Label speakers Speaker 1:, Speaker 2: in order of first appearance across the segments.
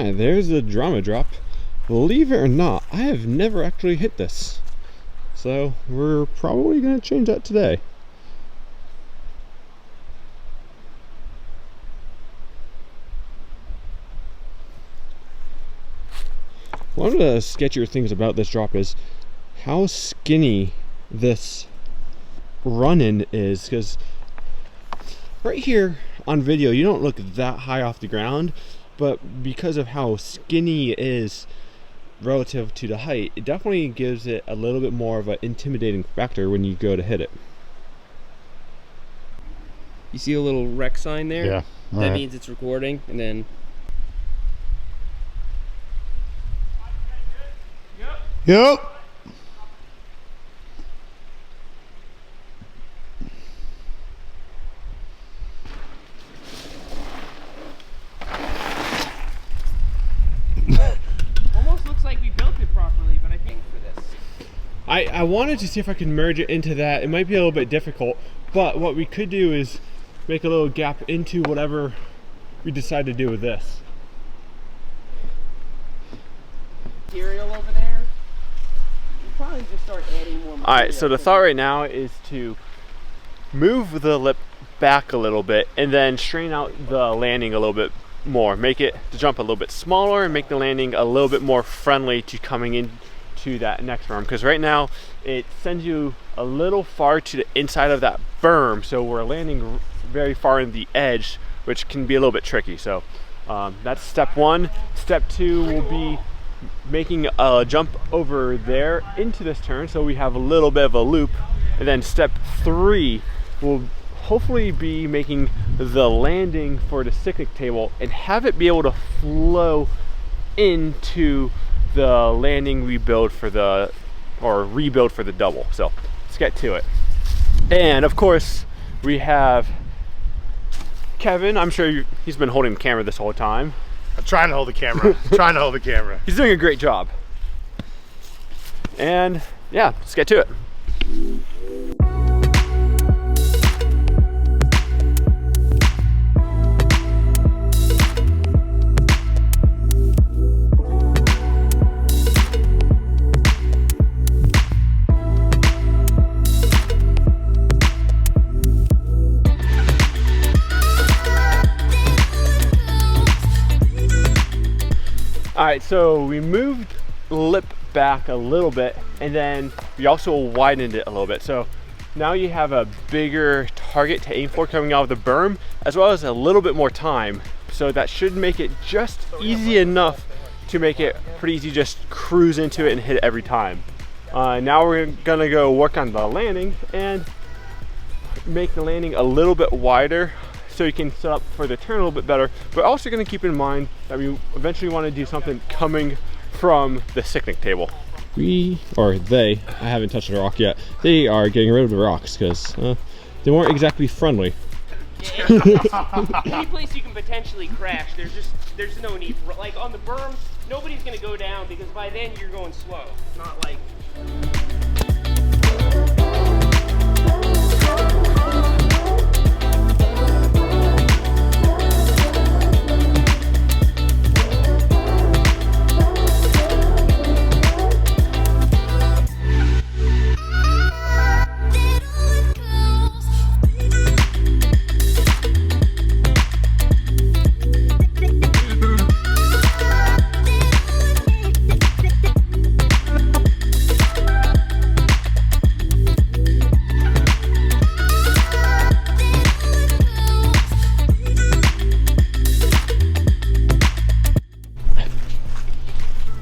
Speaker 1: And there's the drama drop. Believe it or not, I have never actually hit this. So we're probably going to change that today. One of the sketchier things about this drop is how skinny this run-in is, because right here on video you don't look that high off the ground, but because of how skinny it is relative to the height, it definitely gives it a little bit more of an intimidating factor when you go to hit it.
Speaker 2: You see a little rec sign there?
Speaker 3: Yeah.
Speaker 2: That means it's recording, and then
Speaker 3: Yep.
Speaker 2: almost looks like we built it properly, but I think for this.
Speaker 1: I wanted to see if I could merge it into that. It might be a little bit difficult, but what we could do is make a little gap into whatever we decide to do with this.
Speaker 2: Material over there. We'll probably just start adding more material.
Speaker 1: Alright, so the thought right now is to move the lip back a little bit and then strain out the landing a little bit more. Make it the jump a little bit smaller and make the landing a little bit more friendly to coming into that next berm. Because right now it sends you a little far to the inside of that berm, so we're landing very far in the edge, which can be a little bit tricky. So that's step one. Step two will be making a jump over there into this turn, so we have a little bit of a loop. And then step three will hopefully be making the landing for the picnic table and have it be able to flow into the landing we build for the, or rebuild for the double. So let's get to it. And of course we have Kevin. I'm sure he's been holding the camera this whole time.
Speaker 3: I'm trying to hold the camera. Trying to hold the camera.
Speaker 1: He's doing a great job. And yeah, let's get to it. All right, so we moved the lip back a little bit, and then we also widened it a little bit. So now you have a bigger target to aim for coming out of the berm, as well as a little bit more time. So that should make it just easy enough to make it pretty easy, just cruise into it and hit it every time. Now we're gonna go work on the landing and make the landing a little bit wider, so you can set up for the turn a little bit better, but also going to keep in mind that we eventually want to do something coming from the picnic table. They, I haven't touched the rock yet, they are getting rid of the rocks because they weren't exactly friendly.
Speaker 2: Any place you can potentially crash, there's no need for, like on the berm, nobody's going to go down because by then you're going slow. It's not like...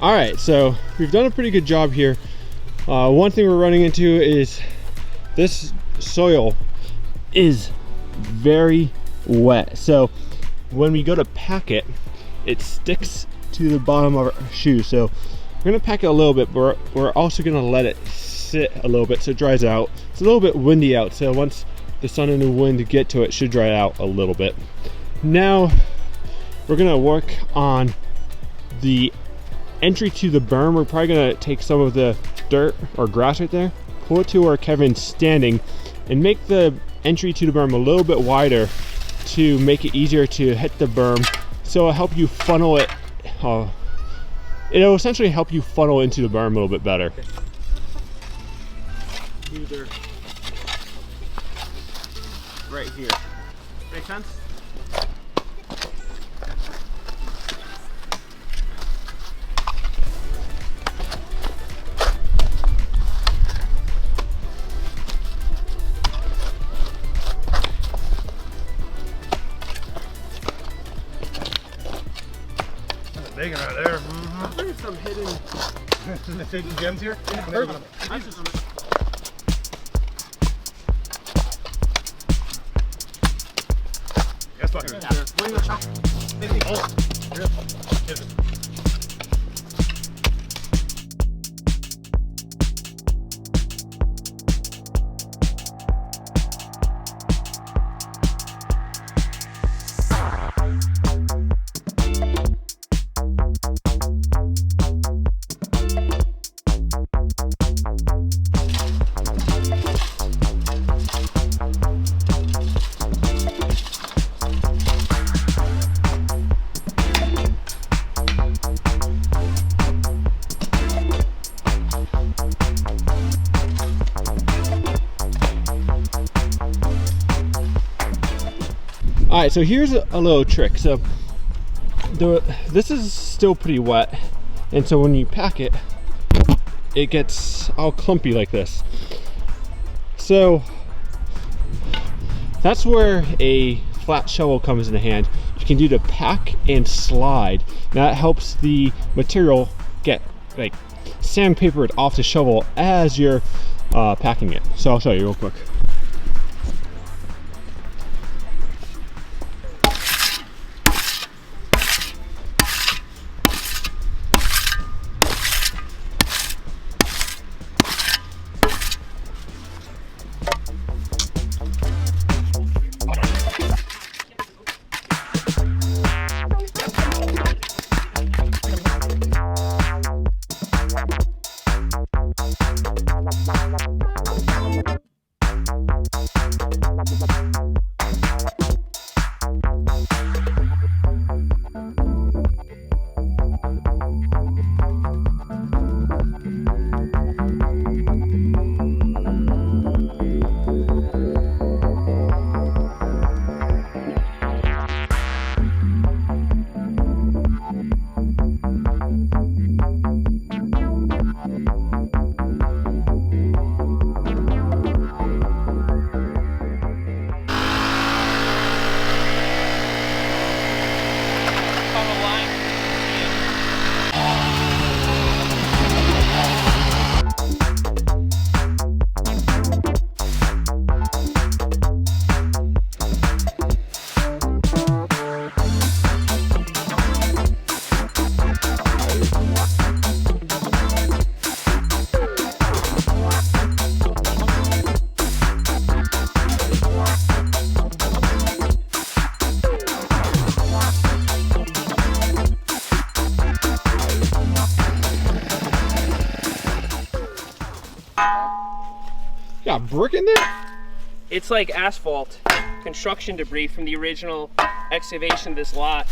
Speaker 1: All right, so we've done a pretty good job here. One thing we're running into is this soil is very wet. So when we go to pack it, it sticks to the bottom of our shoes. So we're gonna pack it a little bit, but we're also gonna let it sit a little bit so it dries out. It's a little bit windy out, so once the sun and the wind get to it, it should dry out a little bit. Now we're gonna work on the entry to the berm. We're probably gonna take some of the dirt or grass right there, pull it to where Kevin's standing, and make the entry to the berm a little bit wider to make it easier to hit the berm. So it'll help you funnel it it'll essentially help you funnel into the berm a little bit better.
Speaker 2: Either right here. Make sense?
Speaker 3: Big one right there.
Speaker 2: There's some hidden.
Speaker 3: The hidden gems here.
Speaker 2: Yeah, I'm just on it.
Speaker 3: Yes, fucker. Oh, yeah.
Speaker 1: All right, so here's a little trick. So this is still pretty wet, and so when you pack it, it gets all clumpy like this. So that's where a flat shovel comes in hand. You can do the pack and slide. Now that helps the material get like sandpapered off the shovel as you're packing it. So I'll show you real quick. Got brick in there?
Speaker 2: It's like asphalt, construction debris from the original excavation of this lot.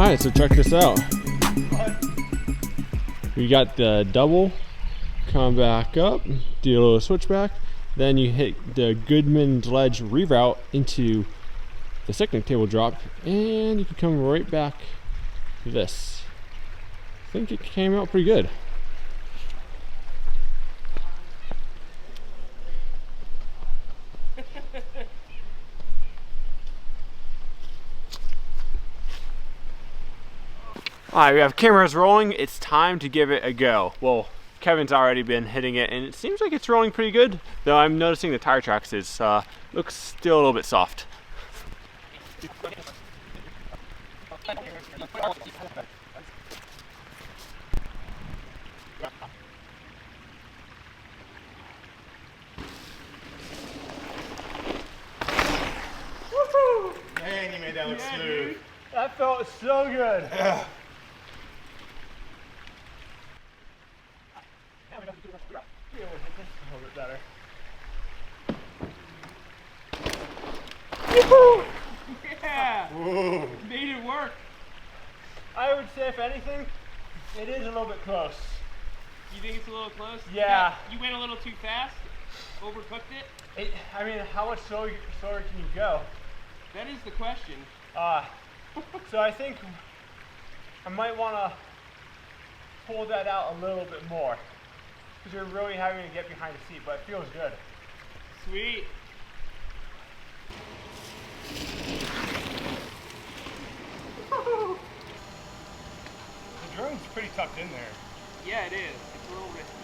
Speaker 1: Alright, so check this out. We got the double, come back up, do a little switchback, then you hit the Goodman's Ledge reroute into the second table drop, and you can come right back to this. I think it came out pretty good. Alright, we have cameras rolling. It's time to give it a go. Well, Kevin's already been hitting it, and it seems like it's rolling pretty good, though I'm noticing the tire tracks is looks still a little bit soft.
Speaker 3: Man, you made that look smooth.
Speaker 2: Dude.
Speaker 1: That felt so good.
Speaker 3: Yeah.
Speaker 1: A little bit better.
Speaker 2: Yeah.
Speaker 3: Whoa.
Speaker 2: Made it work.
Speaker 1: I would say, if anything, it is a little bit close.
Speaker 2: You think it's a little close?
Speaker 1: Yeah.
Speaker 2: You went a little too fast? Overcooked it?
Speaker 1: I mean, how much slower can you go?
Speaker 2: That is the question.
Speaker 1: So I think I might want to pull that out a little bit more, because you're really having to get behind the seat, but it feels good.
Speaker 2: Sweet.
Speaker 3: The drone's pretty tucked in there.
Speaker 2: Yeah, it is. It's a little risky.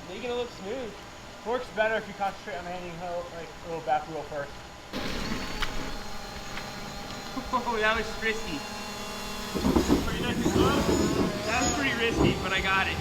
Speaker 2: Making it look smooth.
Speaker 1: Works better if you concentrate on landing like a little back wheel first.
Speaker 2: Oh, that was risky. Pretty nice and close. That was pretty risky, but I got it.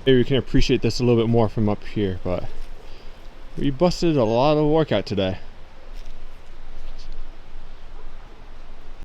Speaker 1: Maybe we can appreciate this a little bit more from up here, but we busted a lot of workout today.